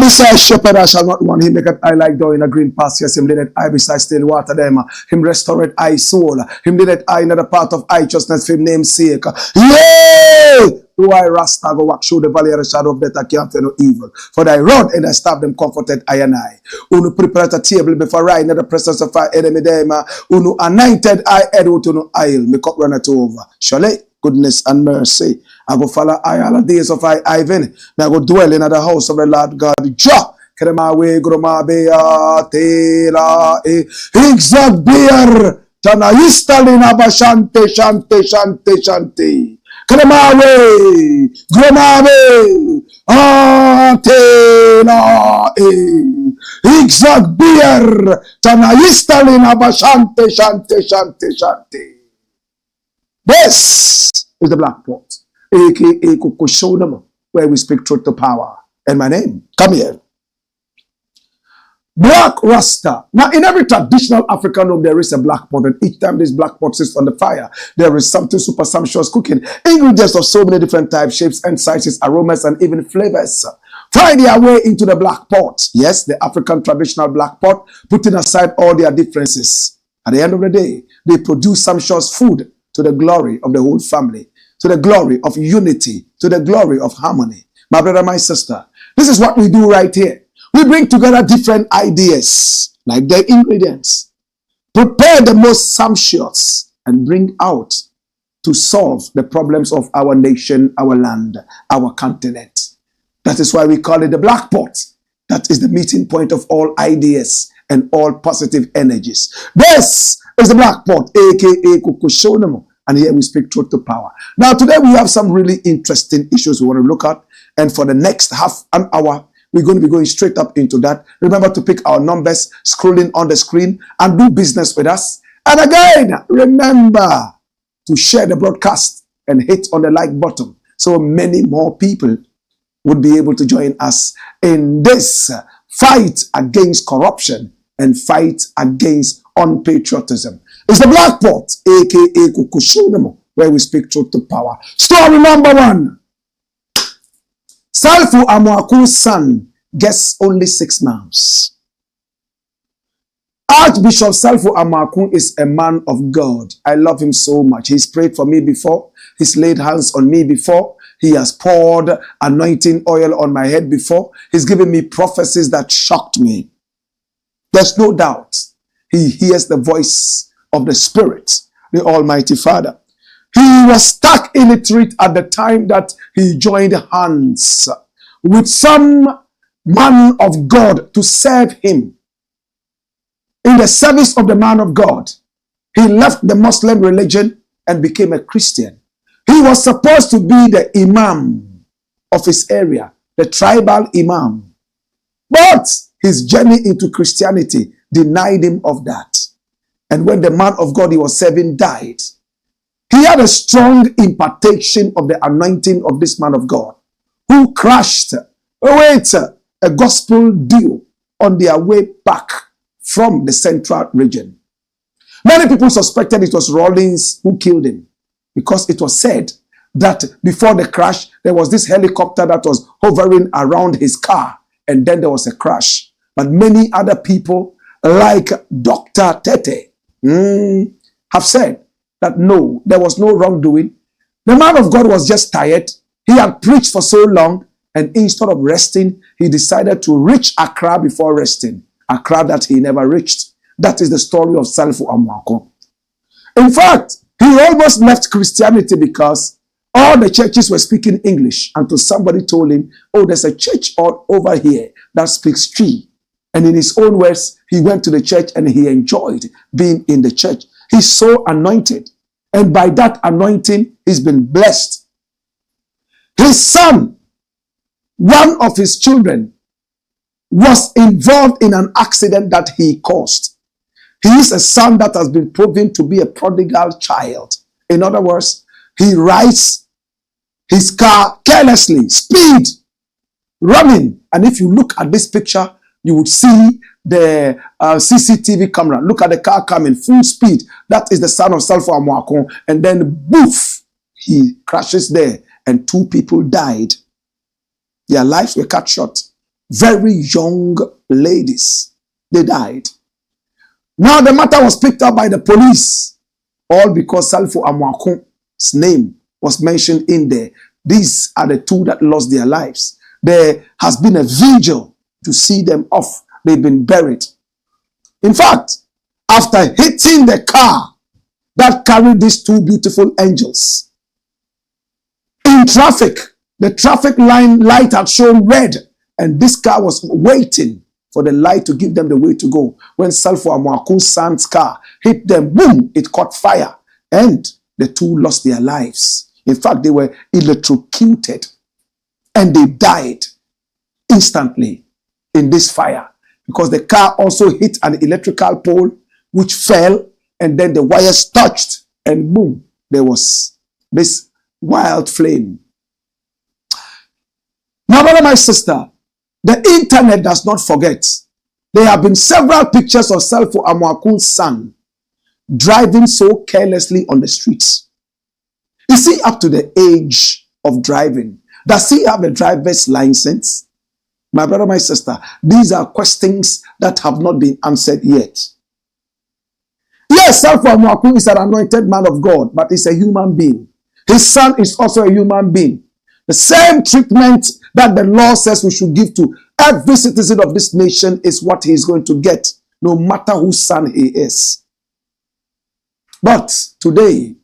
God is a shepherd, I shall not want. He maketh I like down in a green pastures. Him leadeth I beside still water them. Him restored I soul. Him leadeth I in the path of righteousness for his name's sake. Yea! Do I Rasta go walk through the valley of the shadow of death, I can't fear no evil. For thy rod and thy staff them comforted I and I. Unu prepared a table before I in the presence of our enemy them. Unu anointed I head with unu oil. Me cup runneth over. Surely goodness and mercy I go follow I all the days of Ivan. Now I go dwell in the house of the Lord God. Jah, krema we groma bea tela e exalt beer tana istalina bashante shante shante shante. Krema we groma be tela e exalt beer tana istalina bashante shante shante shante. This is the Black Pot, aka Cocobod, where we speak truth to power. And my name, come here. Black Rasta. Now, in every traditional African home, there is a black pot, and each time this black pot sits on the fire, there is something super sumptuous cooking. Ingredients of so many different types, shapes, and sizes, aromas, and even flavors find their way into the black pot. Yes, the African traditional black pot, putting aside all their differences. At the end of the day, they produce sumptuous food to the glory of the whole family, to the glory of unity, to the glory of harmony. My brother, my sister, this is what we do right here. We bring together different ideas, like their ingredients, prepare the most sumptuous, and bring out to solve the problems of our nation, our land, our continent. That is why we call it the Black Pot. That is the meeting point of all ideas and all positive energies. This is the Black Pot, aka Cocobod, and here we speak truth to power. Now today we have some really interesting issues we want to look at, and for the next half an hour we're going to be going straight up into that. Remember to pick our numbers scrolling on the screen and do business with us. And again, remember to share the broadcast and hit on the like button so many more people would be able to join us in this fight against corruption and fight against unpatriotism. It's the Black Pot, aka Cocobod, where we speak truth to power. Story number one. Salifu Amoako'S son gets only 6 months. Archbishop Salifu Amoako is a man of God. I love him so much. He's prayed for me before. He's laid hands on me before. He has poured anointing oil on my head before. He's given me prophecies that shocked me. There's no doubt he hears the voice of the Spirit, the Almighty Father. He was stuck illiterate at the time that he joined hands with some man of God to serve him. In the service of the man of God, he left the Muslim religion and became a Christian. He was supposed to be the imam of his area, the tribal imam. But his journey into Christianity denied him of that. And when the man of God he was serving died, he had a strong impartation of the anointing of this man of God, who crashed a gospel duo on their way back from the central region. Many people suspected it was Rawlings who killed him, because it was said that before the crash, there was this helicopter that was hovering around his car, and then there was a crash. But many other people, like Dr. Tete, have said that no, there was no wrongdoing. The man of God was just tired. He had preached for so long, and instead of resting, he decided to reach Accra before resting. Accra that he never reached. That is the story of Salifu Amoako. In fact, he almost left Christianity because all the churches were speaking English until somebody told him, oh, there's a church all over here that speaks Twi. And in his own words, he went to the church and he enjoyed being in the church. He's so anointed. And by that anointing, he's been blessed. His son, one of his children, was involved in an accident that he caused. He is a son that has been proven to be a prodigal child. In other words, he rides his car carelessly, speed, running. And if you look at this picture, you would see the CCTV camera. Look at the car coming, full speed. That is the son of Salifu Amoako'S. And then, boof, he crashes there. And 2 people died. Their lives were cut short. Very young ladies. They died. Now the matter was picked up by the police. All because Salifu Amoako'S name was mentioned in there. These are the 2 that lost their lives. There has been a vigil to see them off. They've been buried. In fact, after hitting the car that carried these 2 beautiful angels, in traffic, the traffic light had shown red, and this car was waiting for the light to give them the way to go. When Salifu Amoako'S son's car hit them, boom, it caught fire, and the 2 lost their lives. In fact, they were electrocuted, and they died instantly in this fire, because the car also hit an electrical pole which fell, and then the wires touched, and boom, there was this wild flame. My brother, my sister, the internet does not forget. There have been several pictures of Salifu Amoako'S son driving so carelessly on the streets. Is he up to the age of driving? Does he have a driver's license? My brother, my sister, these are questions that have not been answered yet. Yes, Salifu Amoako'S is an anointed man of God, but he's a human being. His son is also a human being. The same treatment that the law says we should give to every citizen of this nation is what he is going to get, no matter whose son he is. But today,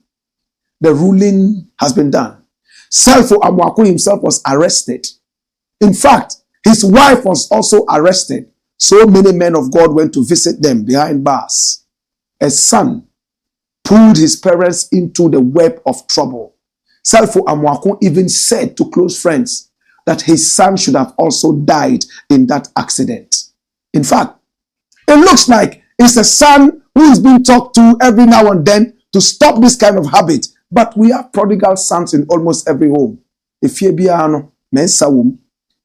the ruling has been done. Salifu Amoako'S himself was arrested. In fact, his wife was also arrested. So many men of God went to visit them behind bars. A son pulled his parents into the web of trouble. Salifu Amoako'S even said to close friends that his son should have also died in that accident. In fact, it looks like it's a son who is being talked to every now and then to stop this kind of habit. But we have prodigal sons in almost every home. If you be an mensa womb,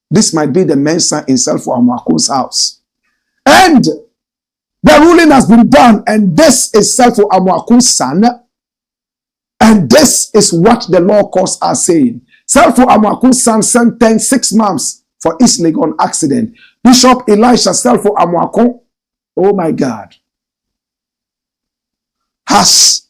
this might be the mensa in Salifu Amoako'S house. And the ruling has been done, and this is Salifu Amoako'S son. And this is what the law courts are saying. Salifu Amoako'S son sentenced 6 months for East Legon accident. Bishop Elisha Salifu Amoako'S, oh my God, has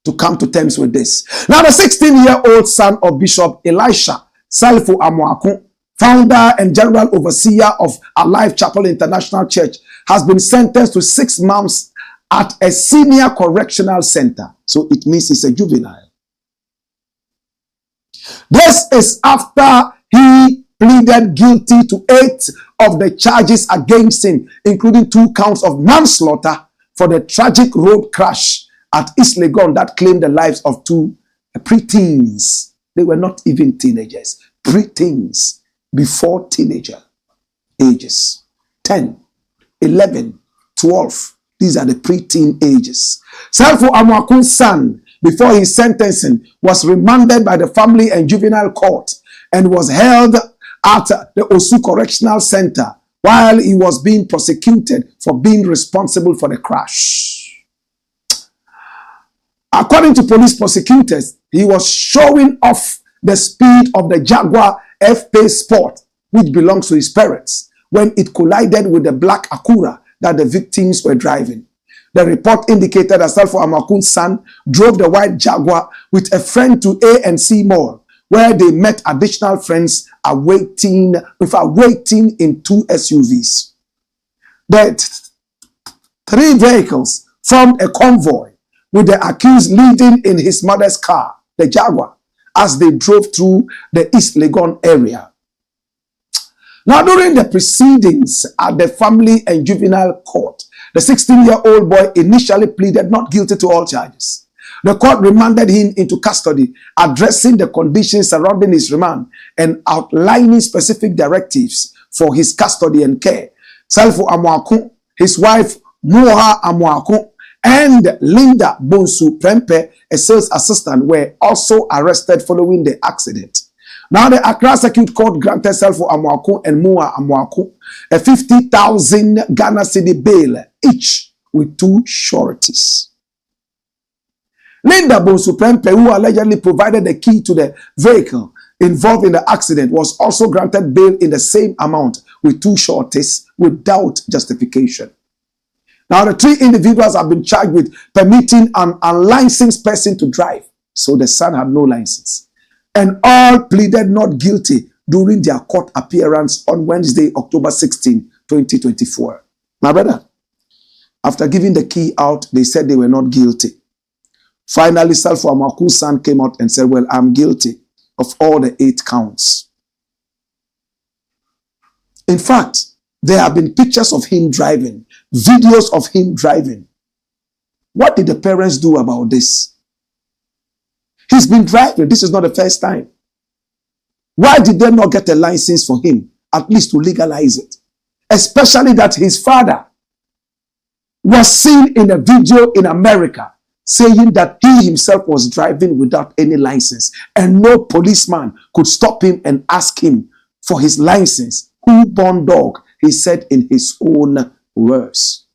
to come to terms with this. Now the 16-year-old son of Bishop Elisha Salifu Amoako'S, founder and general overseer of Alive Chapel International Church, has been sentenced to 6 months at a senior correctional center. So it means he's a juvenile. This is after he pleaded guilty to 8 of the charges against him, including 2 counts of manslaughter for the tragic road crash at East Legon that claimed the lives of 2 preteens. They were not even teenagers, preteens, before teenager ages. 10, 11, 12. These are the preteen ages. Salifu Amoako'S son, before his sentencing, was remanded by the Family and Juvenile Court and was held at the Osu Correctional Center while he was being prosecuted for being responsible for the crash. According to police prosecutors, he was showing off the speed of the Jaguar F-Pace Sport, which belongs to his parents, when it collided with the black Acura that the victims were driving. The report indicated that Salifu Amoako'S son drove the white Jaguar with a friend to A&C Mall, where they met additional friends waiting in 2 SUVs. The 3 vehicles formed a convoy with the accused leading in his mother's car, the Jaguar, as they drove through the East Legon area. Now, during the proceedings at the Family and Juvenile Court, the 16-year-old boy initially pleaded not guilty to all charges. The court remanded him into custody, addressing the conditions surrounding his remand and outlining specific directives for his custody and care. Salifu Amoako'S, his wife MAHAMA'S and Linda Bonsu Prempe, a sales assistant, were also arrested following the accident. Now, the Accra Circuit Court granted Salifu Amoako'S and MAHAMA'S a 50,000 Ghana cedi bail each with 2 sureties. Linda Bonsu Prempe, who allegedly provided the key to the vehicle involved in the accident, was also granted bail in the same amount with 2 sureties without justification. Now, the 3 individuals have been charged with permitting an unlicensed person to drive, so the son had no license, and all pleaded not guilty during their court appearance on Wednesday, October 16, 2024. My brother, after giving the key out, they said they were not guilty. Finally, Salifu Amoako'S' son came out and said, well, I'm guilty of all the 8 counts. In fact, there have been pictures of him driving, videos of him driving. What did the parents do about this? He's been driving. This is not the first time. Why did they not get a license for him, at least to legalize it? Especially that his father was seen in a video in America saying that he himself was driving without any license and no policeman could stop him and ask him for his license. Who born dog, he said in his own words.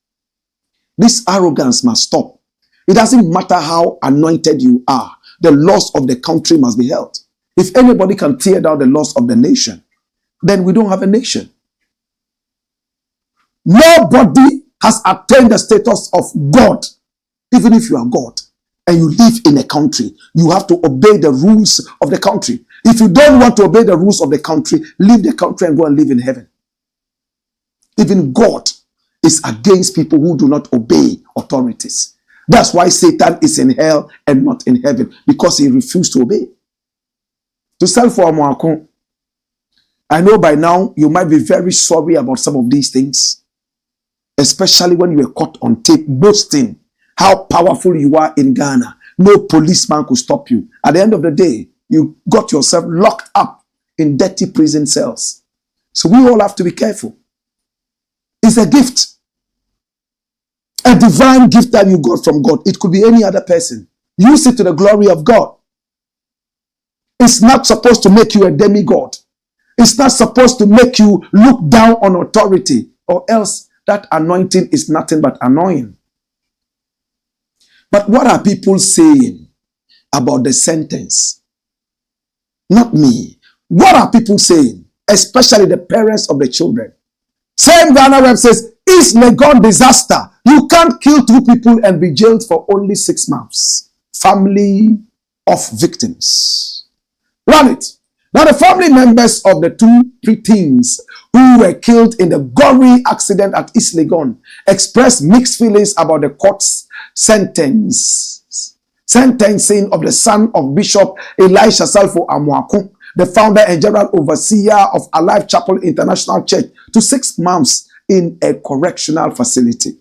This arrogance must stop. It doesn't matter how anointed you are. The laws of the country must be held. If anybody can tear down the laws of the nation, then we don't have a nation. Nobody has attained the status of God. Even if you are God and you live in a country, you have to obey the rules of the country. If you don't want to obey the rules of the country, leave the country and go and live in heaven. Even God is against people who do not obey authorities. That's why Satan is in hell and not in heaven, because he refused to obey. To Salifu Amoako'S, I know by now you might be very sorry about some of these things, especially when you were caught on tape boasting how powerful you are in Ghana. No policeman could stop you. At the end of the day, you got yourself locked up in dirty prison cells. So we all have to be careful. It's a gift. A divine gift that you got from God. It could be any other person. Use it to the glory of God. It's not supposed to make you a demigod. It's not supposed to make you look down on authority, or else that anointing is nothing but annoying. But what are people saying about the sentence? Not me. What are people saying? Especially the parents of the children. Same Ghana web says, East Legon disaster. You can't kill 2 people and be jailed for only 6 months. Family of victims. Run it. Now, the family members of the 2 preteens who were killed in the gory accident at East Legon expressed mixed feelings about the court's sentencing of the son of Bishop Elisha Salifu Amoako'S, the founder and general overseer of Alive Chapel International Church, to 6 months in a correctional facility.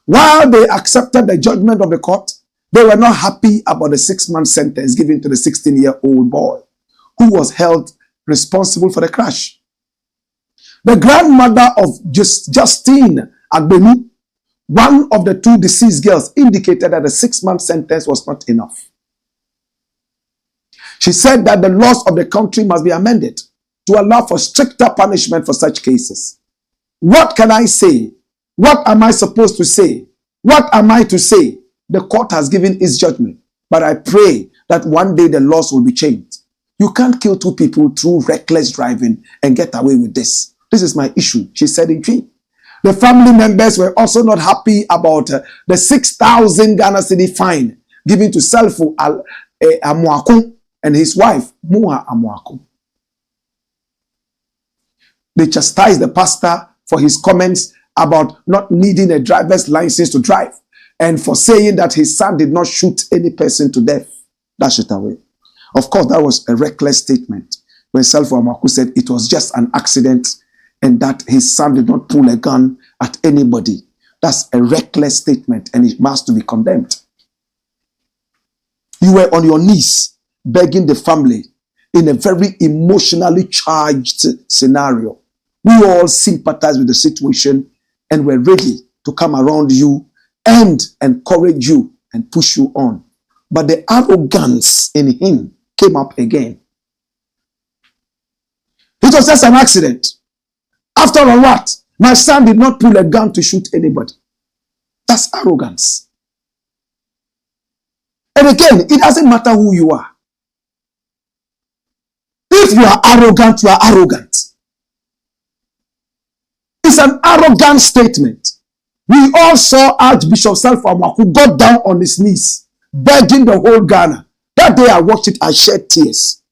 While they accepted the judgment of the court, they were not happy about the 6-month sentence given to the 16-year-old boy who was held responsible for the crash. The grandmother of Justine Agbenu, one of the 2 deceased girls, indicated that the 6-month sentence was not enough. She said that the laws of the country must be amended to allow for stricter punishment for such cases. What can I say? What am I supposed to say? What am I to say? The court has given its judgment, but I pray that one day the laws will be changed. You can't kill 2 people through reckless driving and get away with this. This is my issue, she said in tweet. The family members were also not happy about the 6,000 Ghana cedi fine given to Salifu Amoako'S and his wife, MAHAMA'S Amoako'S. They chastised the pastor for his comments about not needing a driver's license to drive and for saying that his son did not shoot any person to death. Dash it away. Of course, that was a reckless statement when Salifu Amoako'S said it was just an accident and that his son did not pull a gun at anybody. That's a reckless statement and it must be condemned. You were on your knees begging the family in a very emotionally charged scenario. We all sympathize with the situation and were ready to come around you and encourage you and push you on. But the arrogance in him came up again. It was just an accident. After all, what? My son did not pull a gun to shoot anybody. That's arrogance. And again, it doesn't matter who you are. If you are arrogant, you are arrogant. It's an arrogant statement. We all saw Archbishop Salifu Amoako'S got down on his knees, begging the whole Ghana. That day I watched it, I shed tears.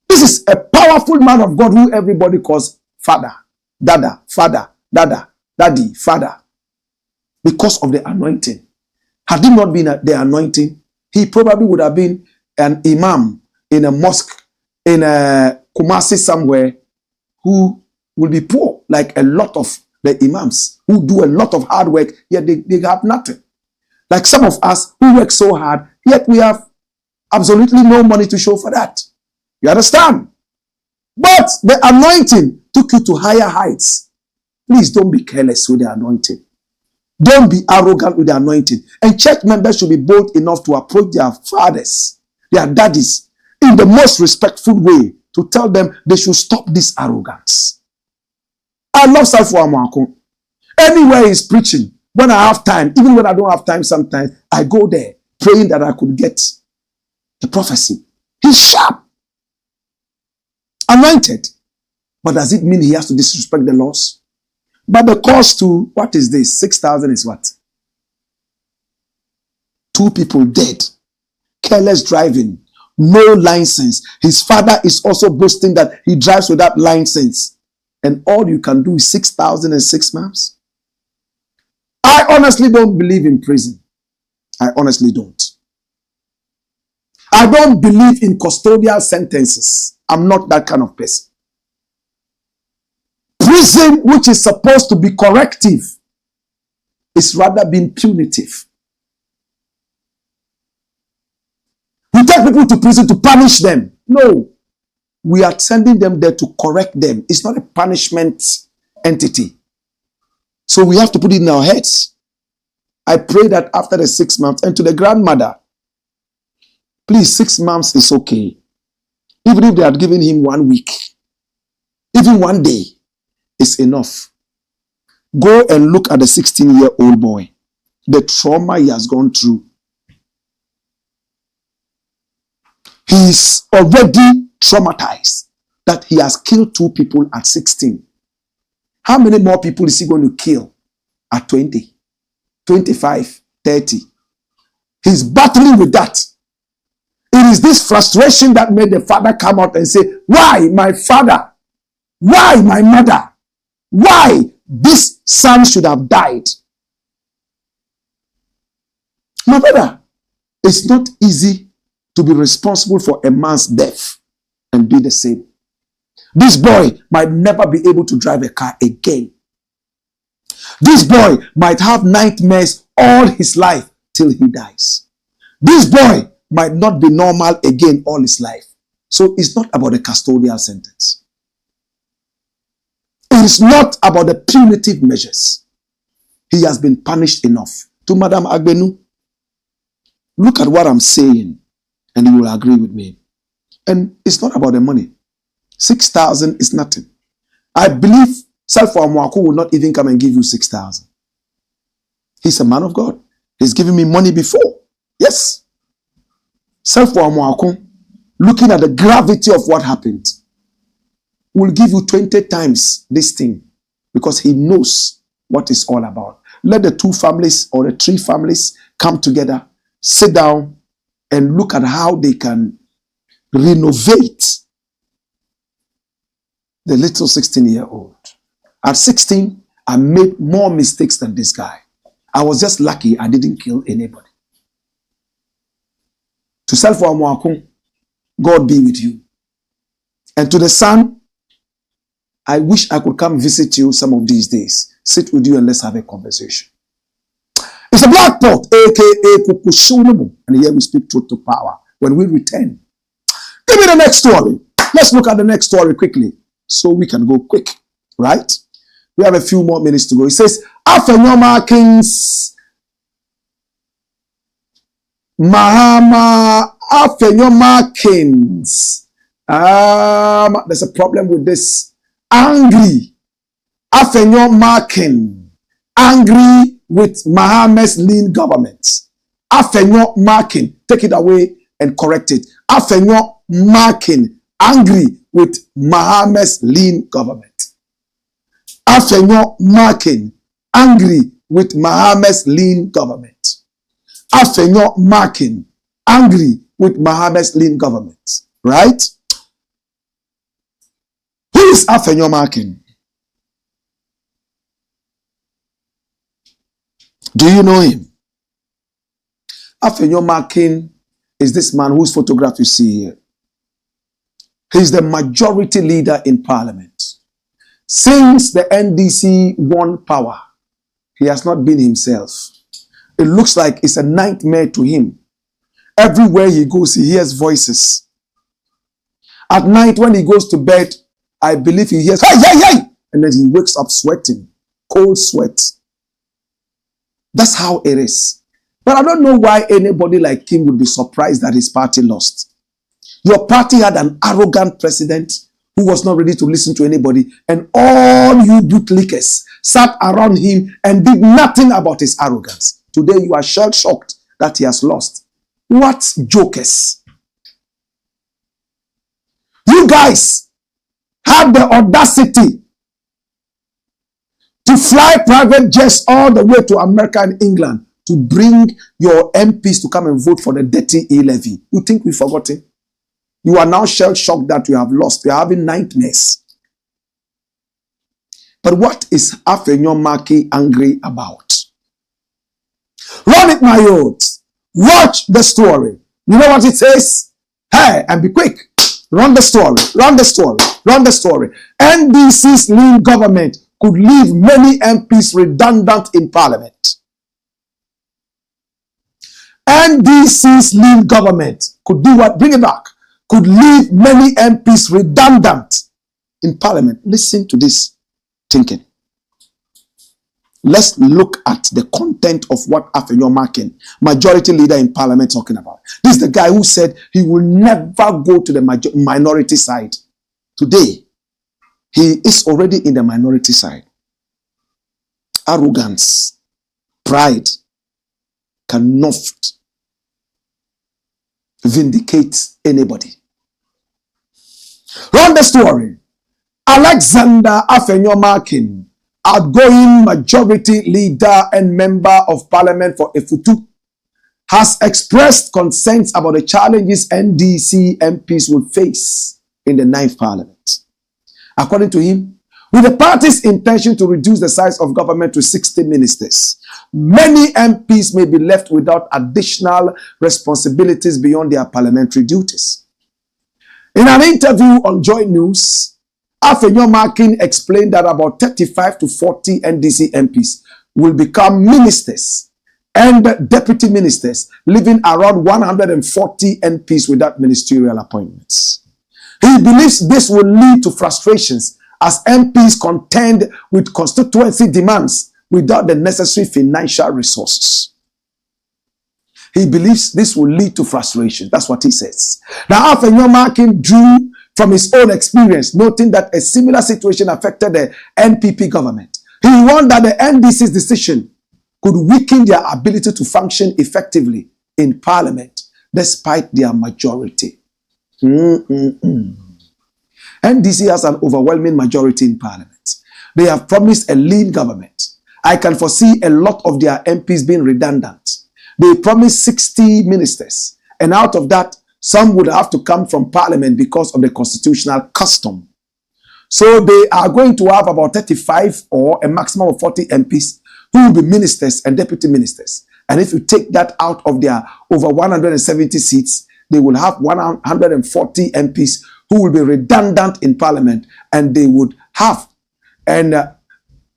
This is a powerful man of God who everybody calls Father, Dada, Father, Dada, Daddy, Father. Because of the anointing. Had it not been the anointing, he probably would have been an imam in a mosque in a Kumasi somewhere who will be poor, like a lot of the imams who do a lot of hard work, yet they have nothing. Like some of us who work so hard, yet we have absolutely no money to show for that. You understand? But the anointing took you to higher heights. Please don't be careless with the anointing. Don't be arrogant with the anointing. And church members should be bold enough to approach their fathers, their daddies, in the most respectful way to tell them they should stop this arrogance. I love Salifu Amoako'S. Anywhere he's preaching, when I have time, even when I don't have time sometimes, I go there praying that I could get the prophecy. He's sharp. Anointed. But does it mean he has to disrespect the laws? But the cost to, what is this? 6,000 is what? 2 people dead. Careless driving. No license. His father is also boasting that he drives without license. And all you can do is 6,000 in 6 months? I honestly don't believe in prison. I honestly don't. I don't believe in custodial sentences. I'm not that kind of person. Prison, which is supposed to be corrective, is rather being punitive. We take people to prison to punish them. No. We are sending them there to correct them. It's not a punishment entity. So we have to put it in our heads. I pray that after the 6 months, and to the grandmother, please, 6 months is okay. Even if they had given him 1 week, even 1 day is enough. Go and look at the 16-year-old boy. The trauma he has gone through. He's already traumatized that he has killed 2 people at 16. How many more people is he going to kill at 20, 25, 30? He's battling with that. It is this frustration that made the father come out and say, why my father? Why my mother? Why this son should have died? My brother, it's not easy to be responsible for a man's death and do the same. This boy might never be able to drive a car again. This boy might have nightmares all his life till he dies. This boy might not be normal again all his life. So it's not about the custodial sentence. It is not about the punitive measures. He has been punished enough. To Madam Agbenu, look at what I'm saying and you will agree with me. And it's not about the money. 6,000 is nothing. I believe Salifu Amoako'S will not even come and give you 6,000. He's a man of God. He's given me money before. Yes. Salifu Amoako'S, looking at the gravity of what happened, will give you 20 times this thing because he knows what it's all about. Let the 2 families or the 3 families come together, sit down and look at how they can renovate the little 16-year-old. At 16, I made more mistakes than this guy. I was just lucky I didn't kill anybody. To Salifu Amoako'S, God be with you. And to the son, I wish I could come visit you some of these days. Sit with you and let's have a conversation. It's a Blakk pot, aka Kukusunumu. And here we speak truth to power. When we return, give me the next story. Let's look at the next story quickly so we can go quick, right? We have a few more minutes to go. It says, AFENYO-MARKIN'S AFENYO-MARKIN'S. There's a problem with this. Angry. AFENYO-MARKIN. Angry with MAHAMA'S lean government. AFENYO-MARKIN. Take it away and correct it. AFENYO-MARKIN. Angry with MAHAMA'S lean government. AFENYO-MARKIN. Angry with MAHAMA'S lean government. AFENYO-MARKIN. Angry with MAHAMA'S lean government. Right? Who is AFENYO-MARKIN? Do you know him? AFENYO-MARKIN is this man whose photograph you see here. He's the majority leader in parliament. Since the NDC won power, he has not been himself. It looks like it's a nightmare to him. Everywhere he goes, he hears voices. At night, when he goes to bed, I believe he hears, hey, hey, hey! And then he wakes up sweating, cold sweat. That's how it is. But I don't know why anybody like him would be surprised that his party lost. Your party had an arrogant president who was not ready to listen to anybody, and all you bootlickers sat around him and did nothing about his arrogance. Today you are shell-shocked that he has lost. What jokers? You guys had the audacity to fly private jets all the way to America and England to bring your MPs to come and vote for the dirty e-levy. You think we've forgotten? You are now shell-shocked that you have lost. You are having nightmares. But what is AFENYO-MARKIN angry about? Run it, my youth. Watch the story. You know what it says? Hey, and be quick. Run the story. Run the story. Run the story. NDC's lean government could leave many MPs redundant in parliament. NDC's lean government could do what? Bring it back. Could leave many MPs redundant in parliament. Listen to this thinking. Let's look at the content of what AFENYO-MARKIN, majority leader in parliament, talking about. This is the guy who said he will never go to the minority side. Today, he is already in the minority side. Arrogance, pride cannot vindicate anybody. Run the story. Alexander AFENYO-MARKIN, outgoing majority leader and member of parliament for Efutu, has expressed concerns about the challenges NDC MPs will face in the 9th parliament. According to him, with the party's intention to reduce the size of government to 60 ministers, many MPs may be left without additional responsibilities beyond their parliamentary duties. In an interview on Joy News, AFENYO-MARKIN explained that about 35 to 40 NDC MPs will become ministers and deputy ministers, leaving around 140 MPs without ministerial appointments. He believes this will lead to frustrations as MPs contend with constituency demands without the necessary financial resources. He believes this will lead to frustration. That's what he says. Now, AFENYO-MARKIN drew from his own experience, noting that a similar situation affected the NPP government. He warned that the NDC's decision could weaken their ability to function effectively in parliament, despite their majority. NDC has an overwhelming majority in parliament. They have promised a lean government. I can foresee a lot of their MPs being redundant. They promised 60 ministers, and out of that, some would have to come from parliament because of the constitutional custom. So they are going to have about 35 or a maximum of 40 MPs who will be ministers and deputy ministers. And if you take that out of their over 170 seats, they will have 140 MPs who will be redundant in parliament, and they would have, and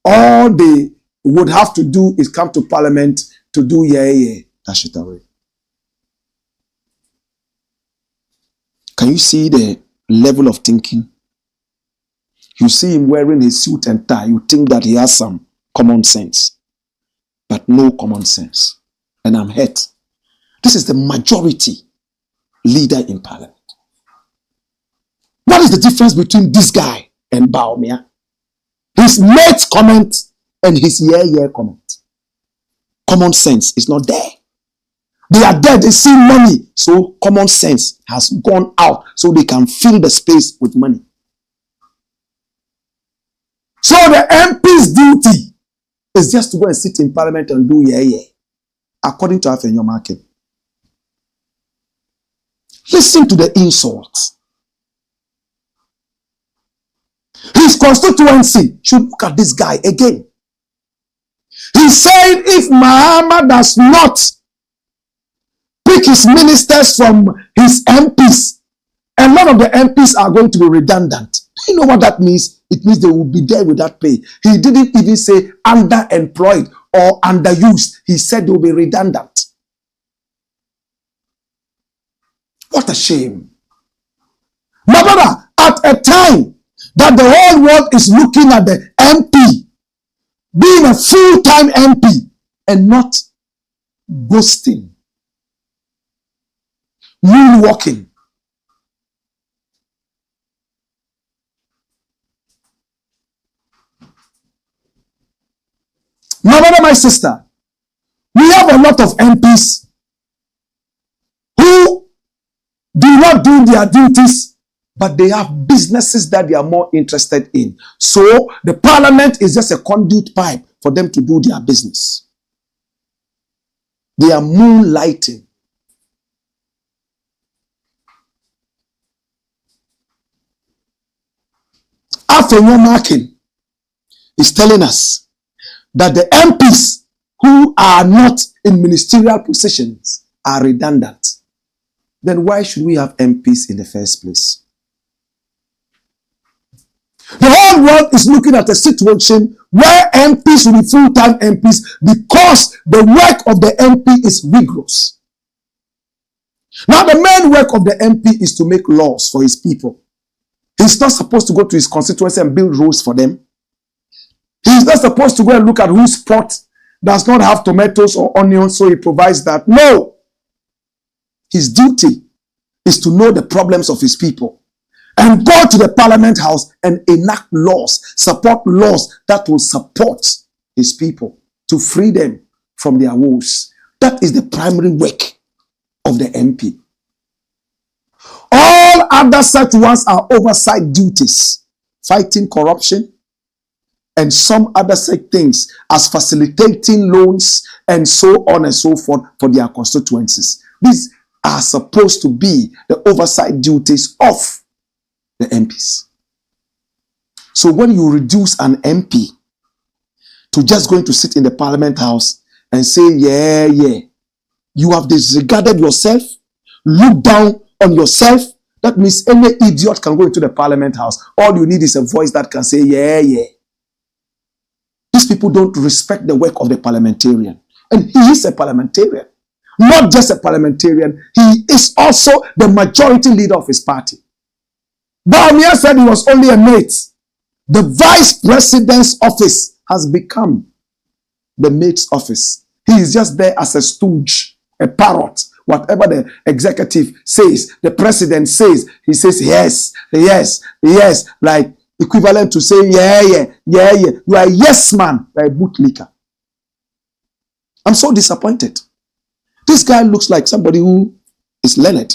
all they would have to do is come to parliament to do dash it away. Can you see the level of thinking? You see him wearing his suit and tie, you think that he has some common sense, but no common sense. And I'm hurt. This is the majority leader in parliament. What is the difference between this guy and Baumia? His mate's comment and his comment. Common sense is not there. They are there, they see money, so common sense has gone out so they can fill the space with money. So the MP's duty is just to go and sit in parliament and do according to AFENYO-MARKIN'S. Listen to the insults. His constituency should look at this guy again. He said if Mahama does not pick his ministers from his MPs, a lot of the MPs are going to be redundant. Do you know what that means? It means they will be there without pay. He didn't even say underemployed or underused. He said they will be redundant. What a shame. My brother, at a time that the whole world is looking at the MP being a full-time MP and not ghosting, moonwalking. My brother, my sister, we have a lot of MPs who do not do their duties, but they have businesses that they are more interested in. So the parliament is just a conduit pipe for them to do their business. They are moonlighting. AFENYO-MARKIN'S is telling us that the MPs who are not in ministerial positions are redundant. Then why should we have MPs in the first place? The whole world is looking at a situation where MPs will be full-time MPs because the work of the MP is rigorous. Now the main work of the MP is to make laws for his people. He's not supposed to go to his constituency and build roads for them. He's not supposed to go and look at whose pot does not have tomatoes or onions, so he provides that. No. His duty is to know the problems of his people and go to the parliament house and enact laws, support laws that will support his people to free them from their woes. That is the primary work of the MP. All other such ones are oversight duties, fighting corruption, and some other such things as facilitating loans and so on and so forth for their constituencies. These are supposed to be the oversight duties of the MPs. So when you reduce an MP to just going to sit in the parliament house and say, you have disregarded yourself, look down on yourself, that means any idiot can go into the parliament house. All you need is a voice that can say, These people don't respect the work of the parliamentarian. And he is a parliamentarian. Not just a parliamentarian, he is also the majority leader of his party. Baumia said he was only a mate. The vice president's office has become the mate's office. He is just there as a stooge, a parrot. Whatever the executive says, the president says, he says yes, like equivalent to say yeah. You are a yes man, you are a bootlicker. I'm so disappointed. This guy looks like somebody who is learned.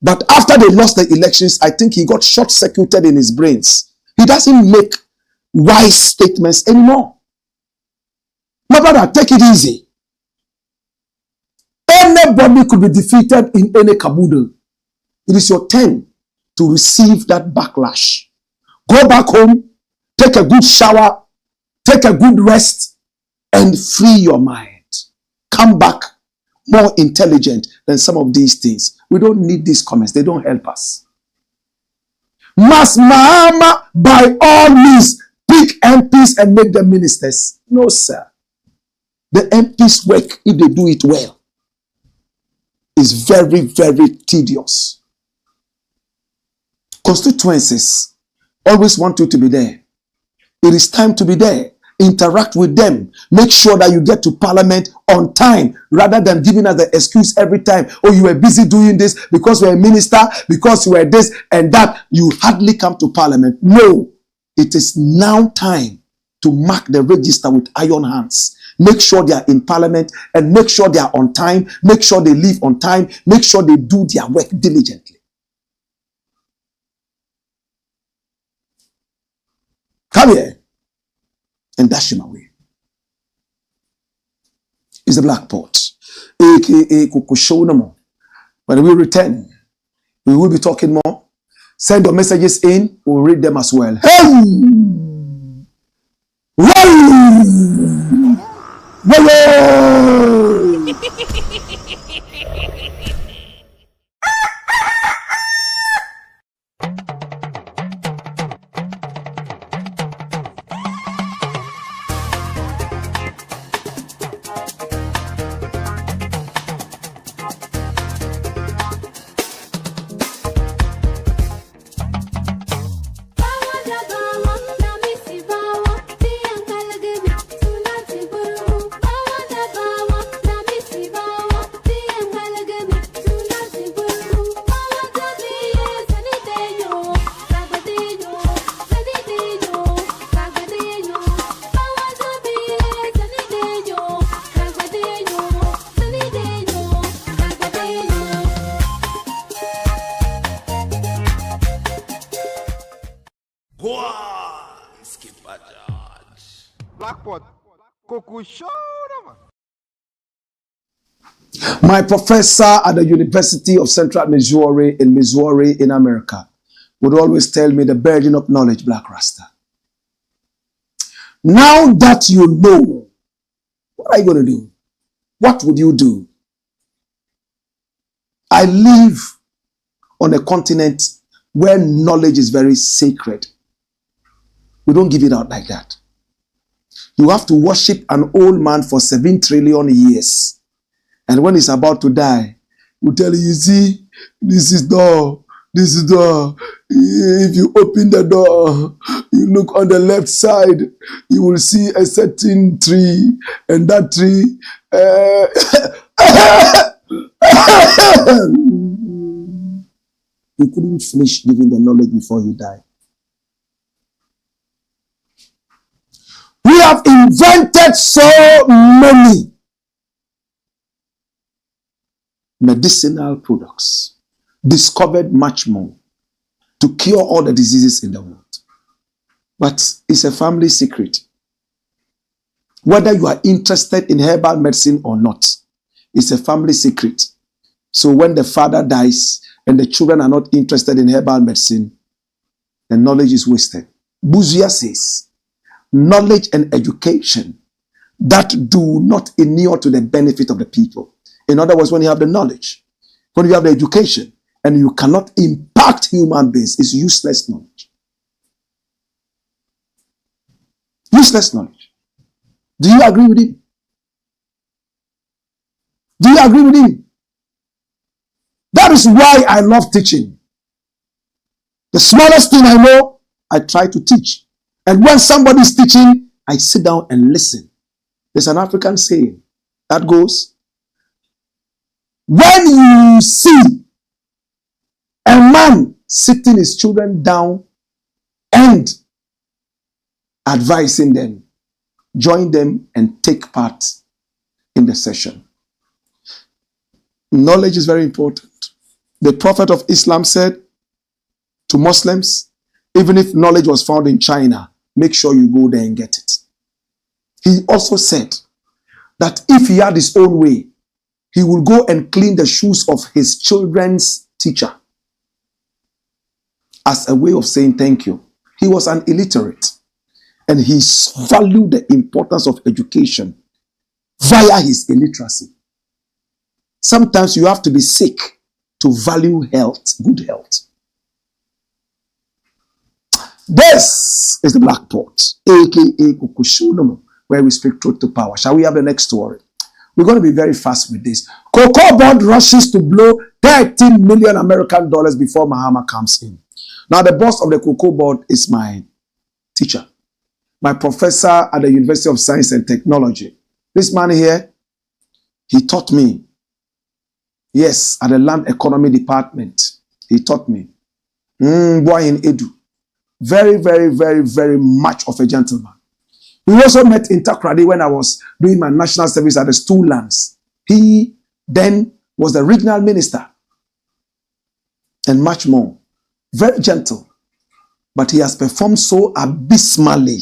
But after they lost the elections, I think he got short-circuited in his brains. He doesn't make wise statements anymore. My brother, take it easy. Anybody could be defeated in any caboodle. It is your turn to receive that backlash. Go back home, take a good shower, take a good rest, and free your mind. Come back more intelligent than some of these things. We don't need these comments. They don't help us. Must Mahama, by all means, pick MPs and make them ministers? No, sir. The MPs work, if they do it well, is very, very tedious. Constituencies always want you to be there. It is time to be there. Interact with them. Make sure that you get to parliament on time, rather than giving us the excuse every time, oh, you were busy doing this because you're a minister, because you were this and that. You hardly come to parliament. No, it is now time to mark the register with iron hands. Make sure they are in parliament and make sure they are on time. Make sure they leave on time. Make sure they do their work diligently. Come here and dash him away. It's the Blakk Pot, aka Cocobod. When we return, we will be talking more. Send your messages in, we'll read them as well. Hey! Blakk Pot, Cocobod. My professor at the University of Central Missouri in America would always tell me the burden of knowledge, Black Rasta. Now that you know, what are you going to do? What would you do? I live on a continent where knowledge is very sacred. We don't give it out like that. You have to worship an old man for 7 trillion years. And when he's about to die, we tell you, see, this is door, this is door. If you open the door, you look on the left side, you will see a certain tree, and that tree, you couldn't finish giving the knowledge before you died. We have invented so many medicinal products, discovered much more to cure all the diseases in the world. But it's a family secret. Whether you are interested in herbal medicine or not, it's a family secret. So when the father dies and the children are not interested in herbal medicine, the knowledge is wasted. Buzuya says, knowledge and education that do not inure to the benefit of the people. In other words, when you have the knowledge, when you have the education, and you cannot impact human beings, it's useless knowledge. Useless knowledge. Do you agree with him? Do you agree with him? That is why I love teaching. The smallest thing I know, I try to teach. And when somebody is teaching, I sit down and listen. There's an African saying that goes, when you see a man sitting his children down and advising them, join them and take part in the session. Knowledge is very important. The Prophet of Islam said to Muslims, even if knowledge was found in China, make sure you go there and get it. He also said that if he had his own way, he will go and clean the shoes of his children's teacher as a way of saying thank you. He was an illiterate and he valued the importance of education via his illiteracy. Sometimes you have to be sick to value health, good health. This is the Blakk Pot, aka Kukushunomo, where we speak truth to power. Shall we have the next story? We're going to be very fast with this. Cocobod rushes to blow 13 million American dollars before Mahama comes in. Now, the boss of the Cocobod is my teacher, my professor at the University of Science and Technology. This man here, he taught me. Yes, at the Land Economy Department, he taught me. Boy in Edu. Very, very, very, very much of a gentleman. We also met in Takrady when I was doing my national service at the Stool Lands. He then was the regional minister and much more. Very gentle, but he has performed so abysmally.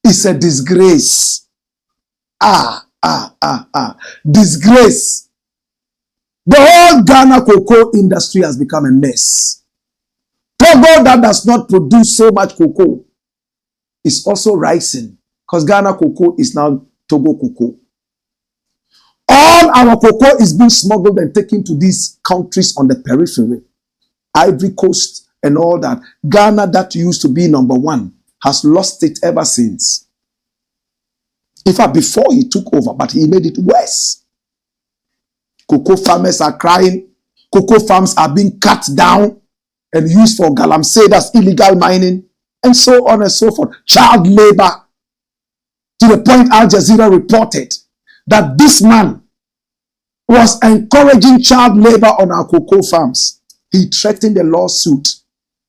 It's a disgrace. Disgrace. The whole Ghana cocoa industry has become a mess. Togo, that does not produce so much cocoa, is also rising because Ghana cocoa is now Togo cocoa. All our cocoa is being smuggled and taken to these countries on the periphery. Ivory Coast and all that. Ghana, that used to be number one, has lost it ever since. In fact, before he took over, but he made it worse. Cocoa farmers are crying. Cocoa farms are being cut down and used for galamsey, that's illegal mining, and so on and so forth. Child labor. To the point Al Jazeera reported that this man was encouraging child labor on our cocoa farms. He threatened a lawsuit.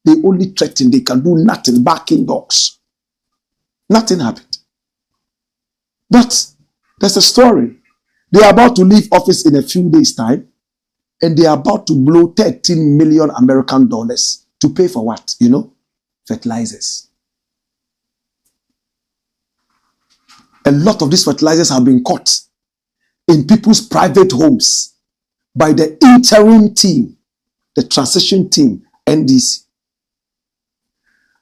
They only threaten, they can do nothing, barking dogs. Nothing happened. But there's a story. They are about to leave office in a few days' time, and they are about to blow 13 million American dollars to pay for what? You know, fertilizers. A lot of these fertilizers have been caught in people's private homes by the interim team, the transition team, NDC.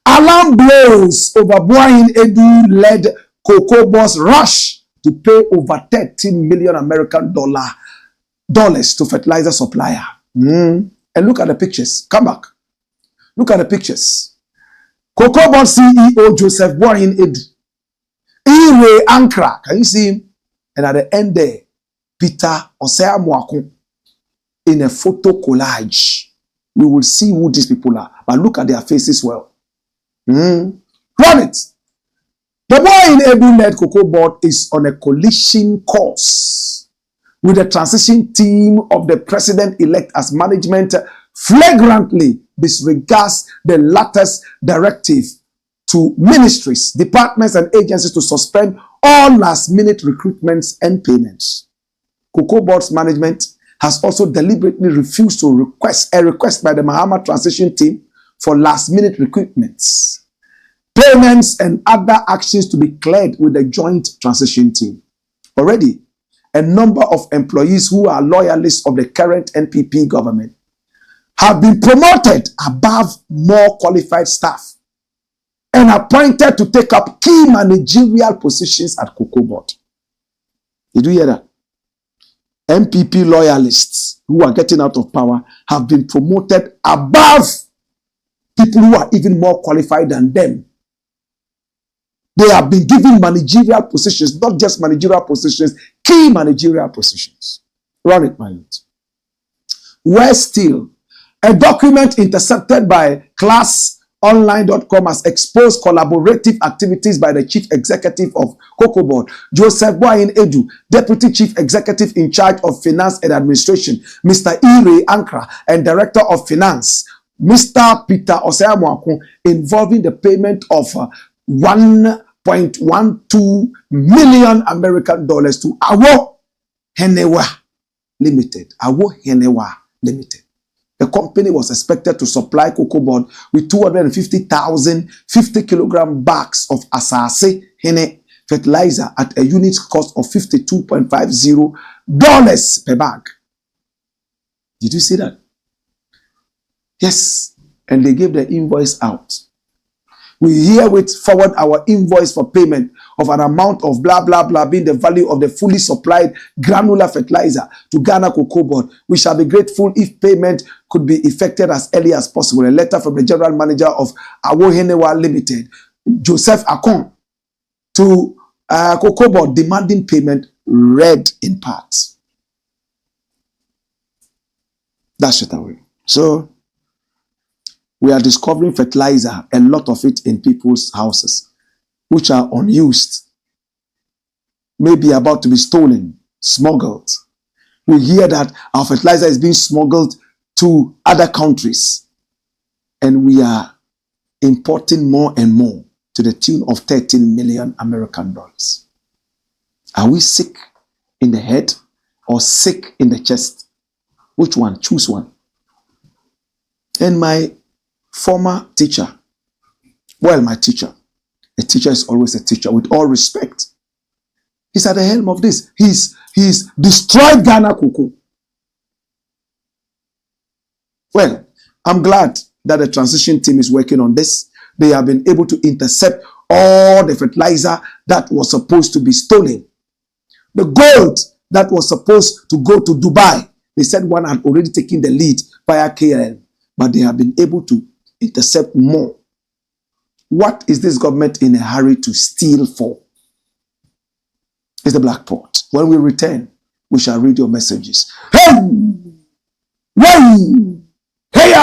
Alarm blows over Boahin Edu-led Cocobod's rush to pay over 13 million American dollars to fertilizer supplier. And look at the pictures. Come back. Look at the pictures. Cocobod CEO Joseph Boahin Edu. Ire Ankra. Can you see him? And at the end there, Peter Amoako'S in a photo collage. We will see who these people are. But look at their faces well. Run it. The Boahin Edu-led Cocobod is on a collision course with the transition team of the president-elect as management flagrantly disregards the latter's directive to ministries, departments, and agencies to suspend all last-minute recruitments and payments. Cocobod's management has also deliberately refused to request a request by the Mahama transition team for last-minute recruitments, payments, and other actions to be cleared with the joint transition team. Already, a number of employees who are loyalists of the current NPP government have been promoted above more qualified staff and appointed to take up key managerial positions at Cocobod. Did you hear that? NPP loyalists who are getting out of power have been promoted above people who are even more qualified than them. They have been given managerial positions, not just managerial positions, key managerial positions. Run it, my youth. Worse still, a document intercepted by ClassOnline.com has exposed collaborative activities by the chief executive of Cocobod, Joseph Boahin Edu, deputy chief executive in charge of finance and administration, Mr. Ire Ankra, and director of finance, Mr. Peter Amoako'S, involving the payment of 1.12 million American dollars to AFENYO Limited. AFENYO Limited. The company was expected to supply Cocobod with 250,000 50-kilogram bags of Asase Hene fertilizer at a unit cost of $52.50 per bag. Did you see that? Yes. And they gave the invoice out. We herewith forward our invoice for payment of an amount of blah, blah, blah, being the value of the fully supplied granular fertilizer to Ghana Cocobod. We shall be grateful if payment could be effected as early as possible. A letter from the general manager of Awohenewa Limited, Joseph Akon, to Cocobod demanding payment read in parts. That's it away. So, we are discovering fertilizer, a lot of it in people's houses, which are unused, maybe about to be stolen, smuggled. We hear that our fertilizer is being smuggled to other countries, and we are importing more and more to the tune of 13 million American dollars. Are we sick in the head or sick in the chest? Which one? Choose one. And my former teacher, well, my teacher, a teacher is always a teacher, with all respect. He's at the helm of this. He's destroyed Ghana Cocoa. Well, I'm glad that the transition team is working on this. They have been able to intercept all the fertilizer that was supposed to be stolen. The gold that was supposed to go to Dubai, they said one had already taken the lead via KL, but they have been able to intercept more. What is this government in a hurry to steal for? It's the Black Pot. When we return, we shall read your messages. Hey! Hey! Hey!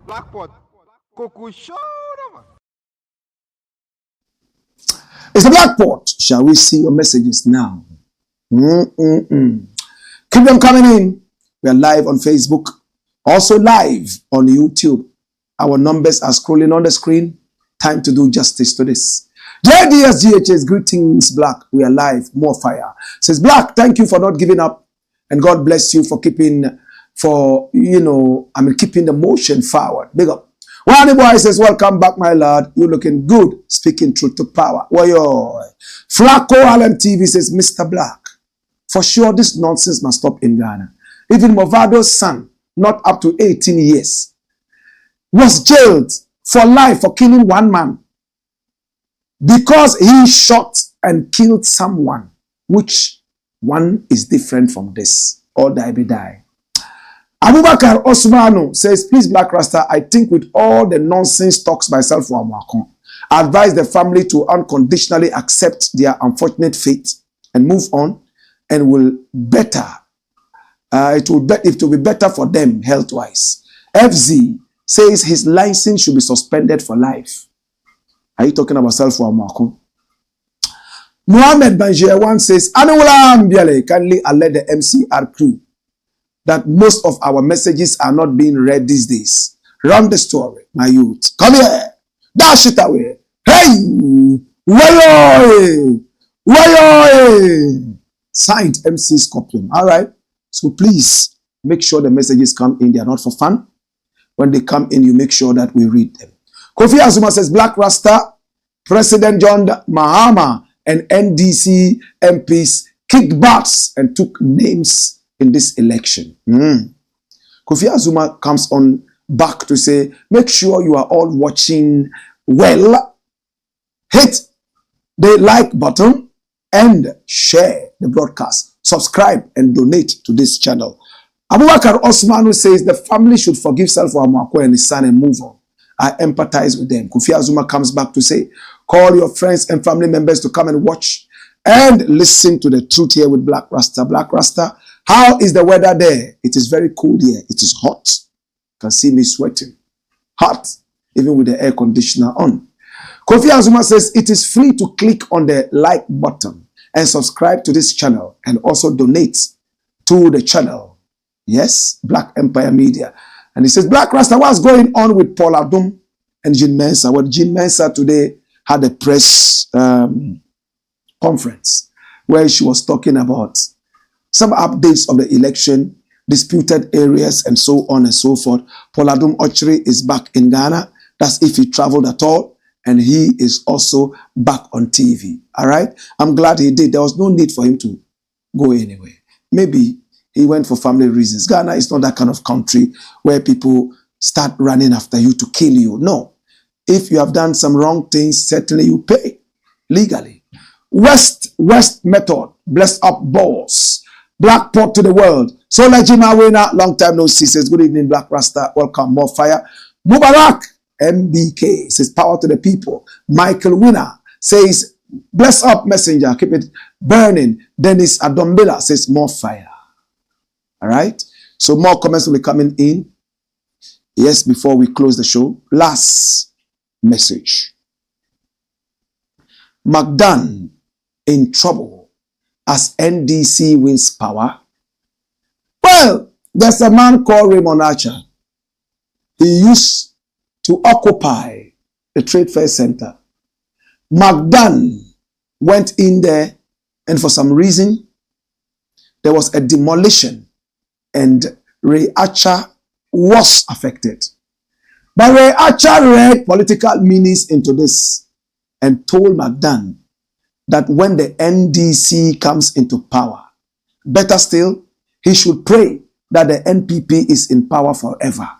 Blakk Cocoa show, man. It's the Black Pot. Shall we see your messages now? Keep them coming in. We are live on Facebook, also live on YouTube. Our numbers are scrolling on the screen. Time to do justice to this. JDSGHS, greetings, Blakk. We are live. More fire. Says Blakk, thank you for not giving up, and God bless you for keeping keeping the motion forward. Big up. One boy says, welcome back, my lord. You're looking good. Speaking truth to power. Wayo. Flacco Allen TV says, Mr. Blakk, for sure this nonsense must stop in Ghana. Even Movado's son, not up to 18 years, was jailed for life for killing one man because he shot and killed someone. Which one is different from this? Or die be die. Abubakar Osmanu says, please, Black Rasta, I think with all the nonsense talks by Salifu Amoako'S, I advise the family to unconditionally accept their unfortunate fate and move on, and will better. It will be better for them health-wise. FZ says his license should be suspended for life. Are you talking about Salifu Amoako'S? Muhammad Banjir1 says, Anula Ambiale, kindly alert the MCR crew that most of our messages are not being read these days. Run the story, my youth. Come here. Dash it away. Hey! Wayo! Wayo! Signed MC Scorpion. All right. So please make sure the messages come in. They are not for fun. When they come in, you make sure that we read them. Kofi Azuma says, Black Rasta, President John Mahama and NDC MPs kicked butts and took names in this election. Kofi Azuma comes on back to say, make sure you are all watching well. Hit the like button and share the broadcast. Subscribe and donate to this channel. Abubakar Osmanu says the family should forgive Salifu Amoako'S and his son and move on. I empathize with them. Kofi Azuma comes back to say, call your friends and family members to come and watch and listen to the truth here with Blakk Rasta. Blakk Rasta, how is the weather there? It is very cold here. It is hot. You can see me sweating. Hot, even with the air conditioner on. Kofi Azuma says it is free to click on the like button and subscribe to this channel and also donate to the channel. Yes, Black Empire Media. And he says, Blakk Rasta, what's going on with Paul Adum and Jean Mensa? Well, Jean Mensa today had a press conference where she was talking about some updates of the election, disputed areas, and so on and so forth. Paul Adum Ochiri is back in Ghana. That's if he traveled at all. And he is also back on TV. All right? I'm glad he did. There was no need for him to go anywhere. Maybe he went for family reasons. Ghana is not that kind of country where people start running after you to kill you. No. If you have done some wrong things, certainly you pay legally. West method. Bless up boss. Black port to the world. So Lejima Wena, long time no see. Says good evening, Blakk Rasta. Welcome, more fire. Mubarak. MBK says power to the people. Michael Winner says bless up messenger, keep it burning. Dennis Adombila says more fire. All right, so more comments will be coming in. Yes, before we close the show, last message. McDAN in trouble as NDC wins power. Well, there's a man called Raymond Archer. He used to occupy the Trade Fair Center. McDAN went in there, and for some reason, there was a demolition, and Ray Archer was affected. But Ray Archer read political meanings into this and told McDAN that when the NDC comes into power, better still, he should pray that the NPP is in power forever.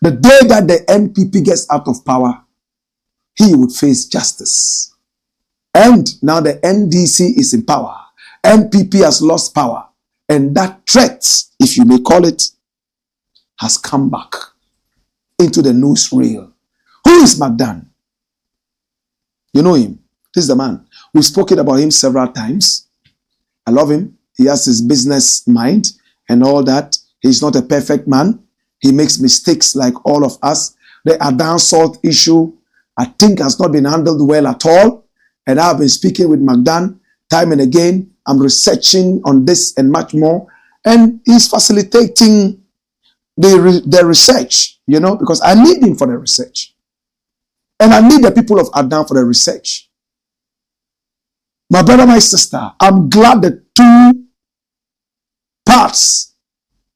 The day that the NPP gets out of power, he would face justice. And now the NDC is in power. NPP has lost power. And that threat, if you may call it, has come back into the newsreel. Who is McDAN? You know him. This is the man. We've spoken about him several times. I love him. He has his business mind and all that. He's not a perfect man. He makes mistakes like all of us. The Adan Salt issue, I think, has not been handled well at all. And I've been speaking with McDAN time and again. I'm researching on this and much more. And he's facilitating the research, you know, because I need him for the research. And I need the people of Adan for the research. My brother, my sister, I'm glad the two parts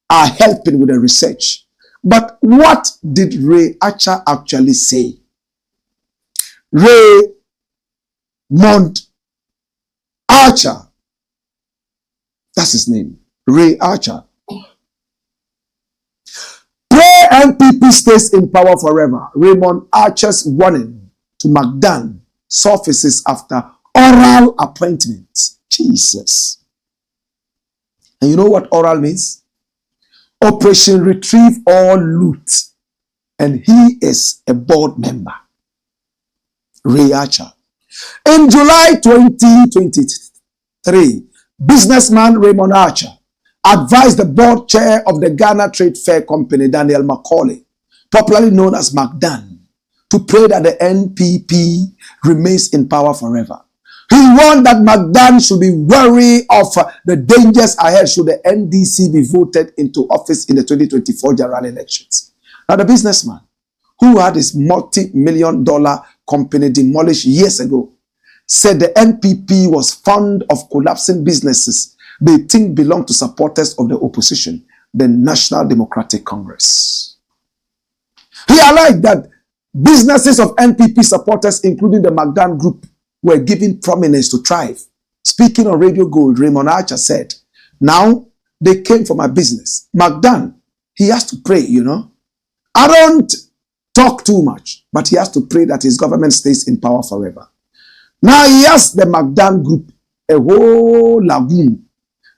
are helping with the research. But what did Ray Archer actually say? Raymond Archer. That's his name. Ray Archer. Pray NPP stays in power forever. Raymond Archer's warning to McDAN surfaces after oral appointment. Jesus. And you know what oral means? Operation Retrieve All Loot. And he is a board member. Ray Archer. In July 2023, businessman Raymond Archer advised the board chair of the Ghana Trade Fair Company, Daniel Macaulay, popularly known as McDAN, to pray that the NPP remains in power forever. He warned that McDAN should be wary of the dangers ahead should the NDC be voted into office in the 2024 general elections. Now, the businessman, who had his multi-million-dollar company demolished years ago, said the NPP was fond of collapsing businesses they think belong to supporters of the opposition, the National Democratic Congress. He alleged that businesses of NPP supporters, including the McDAN Group, were given prominence to thrive. Speaking on Radio Gold, Raymond Archer said, now they came for my business. McDAN, he has to pray, you know. I don't talk too much, but he has to pray that his government stays in power forever. Now he asked the McDAN Group, a whole lagoon,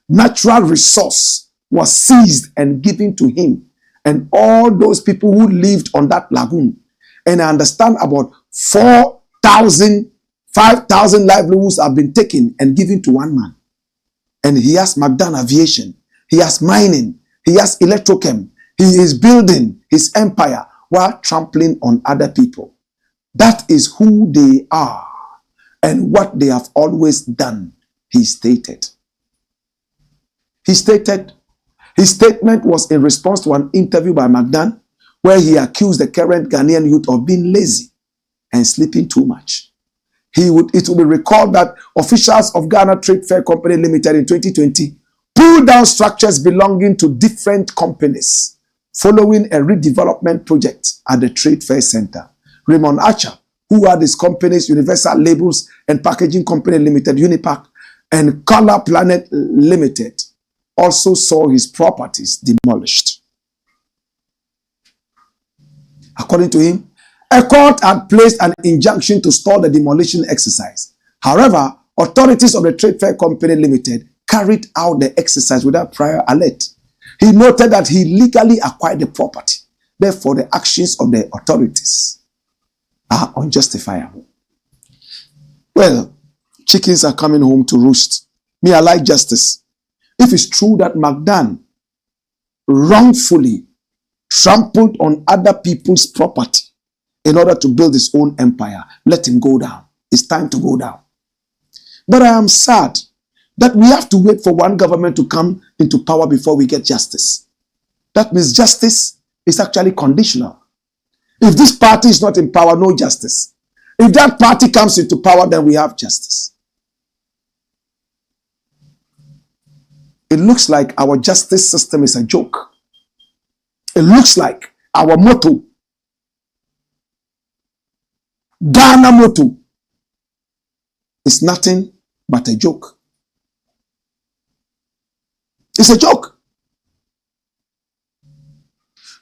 natural resource was seized and given to him and all those people who lived on that lagoon. and I understand about 4,000, 5,000 livelihoods have been taken and given to one man. And he has McDAN Aviation, he has mining, he has electrochem, he is building his empire while trampling on other people. That is who they are and what they have always done, he stated. His statement was in response to an interview by McDAN where he accused the current Ghanaian youth of being lazy and sleeping too much. It will be recalled that officials of Ghana Trade Fair Company Limited in 2020 pulled down structures belonging to different companies following a redevelopment project at the Trade Fair Center. Raymond Archer, who had his companies Universal Labels and Packaging Company Limited, Unipack, and Color Planet Limited, also saw his properties demolished. According to him, a court had placed an injunction to stall the demolition exercise. However, authorities of the Trade Fair Company Limited carried out the exercise without prior alert. He noted that he legally acquired the property. Therefore, the actions of the authorities are unjustifiable. Well, chickens are coming home to roost. Me, I like justice. If it's true that McDAN wrongfully trampled on other people's property in order to build his own empire, let him go down. It's time to go down. But I am sad that we have to wait for one government to come into power before we get justice. That means justice is actually conditional. If this party is not in power, no justice. If that party comes into power, then we have justice. It looks like our justice system is a joke. It looks like our motto, Ghana motto, is nothing but a joke. It's a joke.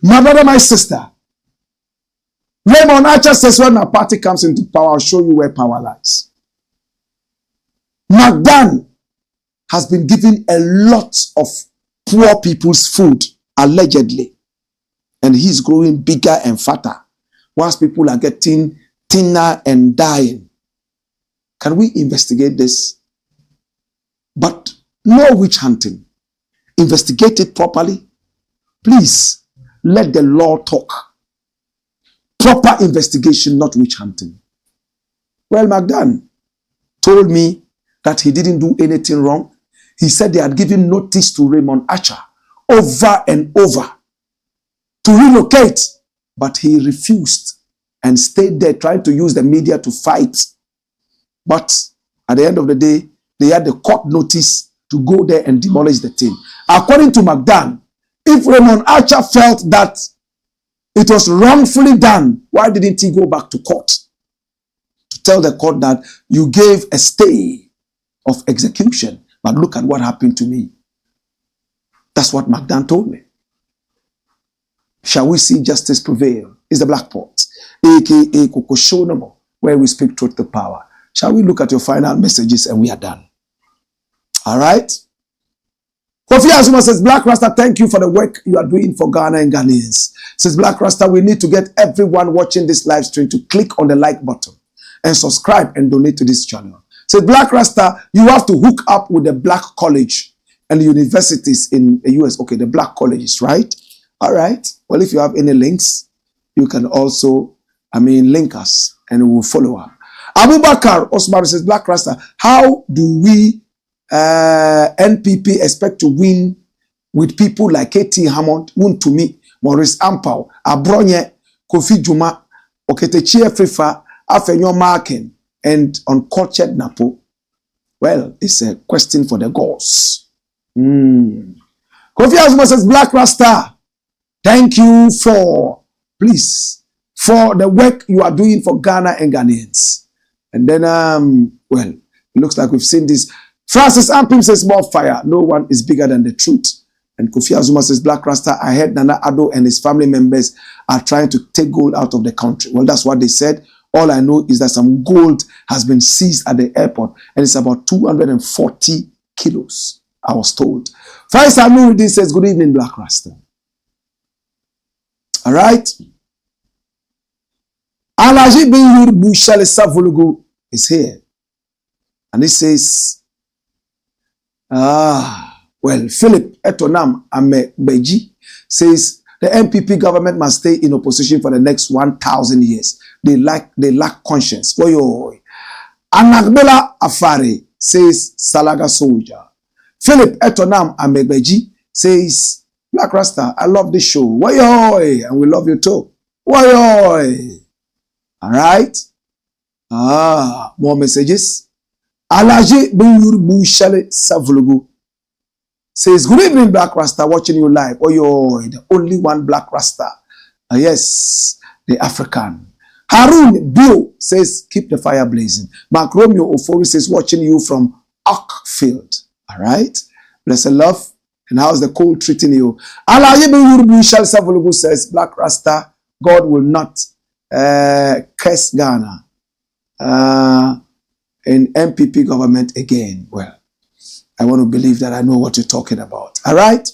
My brother, my sister, Raymond Archer says when a party comes into power, I'll show you where power lies. McDAN has been giving a lot of poor people's food, allegedly. And he's growing bigger and fatter, whilst people are getting thinner and dying. Can we investigate this? But no witch hunting. Investigate it properly. Please, let the law talk. Proper investigation, not witch hunting. Well, McDAN told me that he didn't do anything wrong. He said they had given notice to Raymond Archer over and over to relocate, but he refused and stayed there trying to use the media to fight. But at the end of the day, they had the court notice to go there and demolish the thing. According to McDAN, if Raymond Archer felt that it was wrongfully done, why didn't he go back to court to tell the court that you gave a stay of execution, but look at what happened to me? That's what McDAN told me. Shall we see justice prevail? It's the Blakk Pot, aka Cocobod, where we speak truth to power. Shall we look at your final messages and we are done? All right? Kofi Azuma says, Blakk Rasta, thank you for the work you are doing for Ghana and Ghanaians. Says Blakk Rasta, we need to get everyone watching this live stream to click on the like button and subscribe and donate to this channel. Says Blakk Rasta, you have to hook up with the Blakk College and the universities in the US. Okay, the Blakk colleges, right? All right. Well, if you have any links, you can also, link us and we will follow up. Abubakar Osman says, Blakk Rasta, how do we NPP expect to win with people like KT Hammond, Wuntumi, Maurice Ampao, Abronye, Kofi Juma, Oketechie Frifa, AFENYO-MARKIN'S, and Uncultured Napo? Well, it's a question for the gods. Kofi Azuma says, Blakk Rasta, thank you for the work you are doing for Ghana and Ghanaians. And then, well, it looks like we've seen this. Francis Ampim says, more fire. No one is bigger than the truth. And Kofi Azuma says, Blakk Rasta, I heard Nana Addo and his family members are trying to take gold out of the country. Well, that's what they said. All I know is that some gold has been seized at the airport, and it's about 240 kilos, I was told. Faisal Nuruddin says, good evening, Blakk Rasta. All right? Alaji bin Yurbu Shalisa Vulugu is here. And he says, well, Philip Etonam Amebeji says, the MPP government must stay in opposition for the next 1,000 years. They lack conscience. Anagbela Afare says, Salaga soldier. Philip Etonam Amebeji says, Black Rasta, I love this show. And we love you too. All right. More messages. Alaji Buyurbu Shale Savulugu says, good evening, Black Rasta, watching you live. The only one Black Rasta. Yes, the African. Harun Bio says, keep the fire blazing. Mark Romeo Ofori says, watching you from Oakfield. All right. Blessed love. And how's the cold treating you? Alaji Buyurbu Shale Savulugu says, Black Rasta, God will not curse Ghana in MPP government again. Well, I want to believe that I know what you're talking about. All right?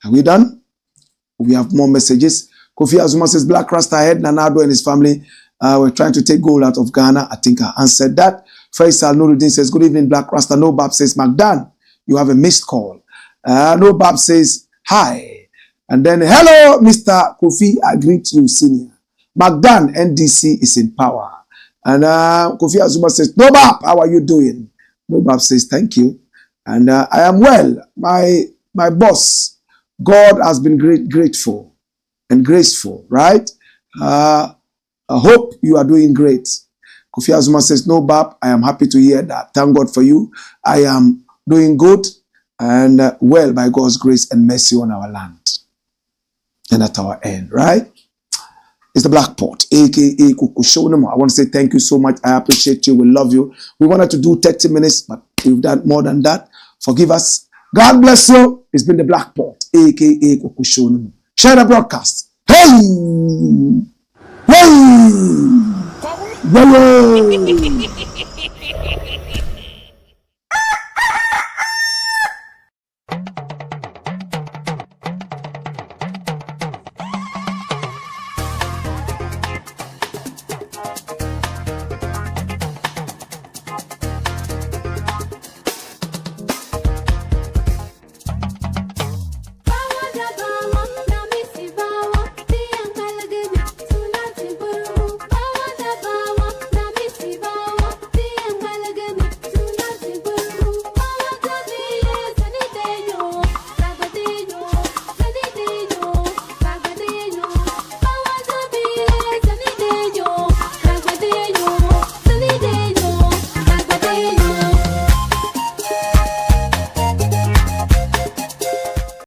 Are we done? We have more messages. Kofi Azuma says, Black Rasta head Nanado and his family were trying to take gold out of Ghana. I think I answered that. Faisal Nuruddin says, good evening, Black Rasta. No Bab says, McDAN, you have a missed call. No Bab says, hi. And then, hello, Mr. Kofi, I greet you, senior. McDAN, NDC is in power. And Kofi Azuma says, no Bab, how are you doing? No Bab says, thank you. And I am well. My boss, God has been grateful and graceful, right? I hope you are doing great. Kofi Azuma says, no Bab, I am happy to hear that. Thank God for you. I am doing good and well by God's grace and mercy on our land. And at our end, right? It's the Black Pot, aka Kuku Show. I want to say thank you so much. I appreciate you. We love you. We wanted to do 30 minutes, but we've done more than that. Forgive us. God bless you. It's been the Black Pot, aka Kuku Show. Share the broadcast. Hey! Hey! Hey!